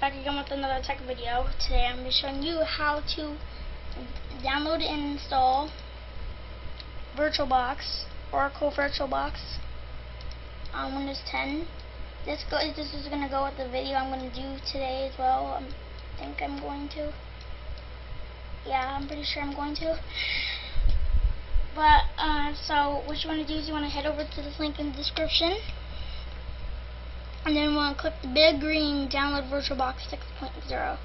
back again with another tech video. Today I'm going to be showing you how to download and install VirtualBox, Oracle VirtualBox on Windows 10. This is going to go with the video I'm going to do today as well. I think I'm going to. Yeah, I'm pretty sure I'm going to. But, so what you want to do is you want to head over to this link in the description. And then you want to click the big green download VirtualBox 6.0.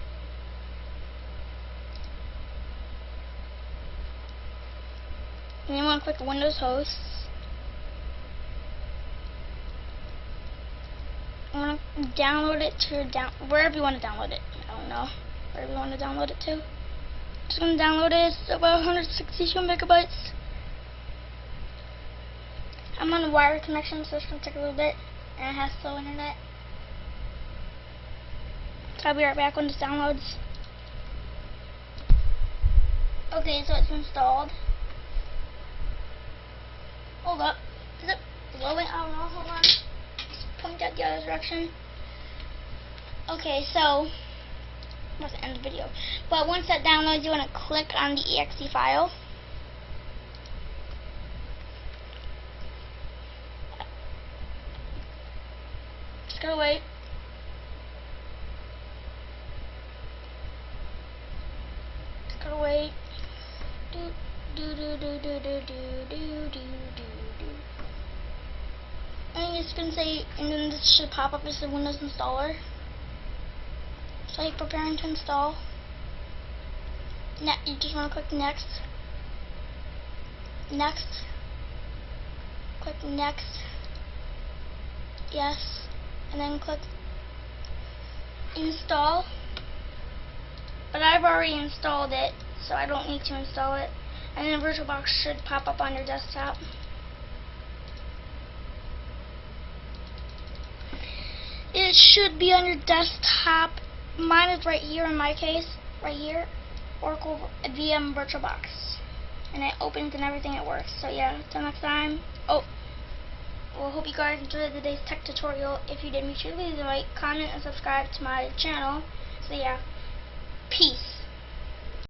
And then you want to click Windows hosts. You want to download it to your wherever you want to download it. I don't know wherever you want to download it to. Just gonna download it. It's about 162 megabytes. I'm on a wired connection, so it's gonna take a little bit, and it has slow internet. So I'll be right back when this downloads. Okay, so it's installed. Hold up. Is it blowing? I don't know. Hold on. Just point that the other direction. Okay, so that's the end of the video. But once that downloads, you want to click on the exe file. Just gotta wait. Just gotta wait. And it's gonna say, and then this should pop up as the Windows installer. So you're preparing to install. You just want to click next. Next. Click next. Yes. And then click install. But I've already installed it, so I don't need to install it. And then VirtualBox should pop up on your desktop. It should be on your desktop. Mine is right here in my case, right here, Oracle VM VirtualBox, and it opens and everything, it works. So yeah, until next time. Well, hope you guys enjoyed today's tech tutorial. If you did, make sure to leave a like, comment, and subscribe to my channel. So yeah, peace.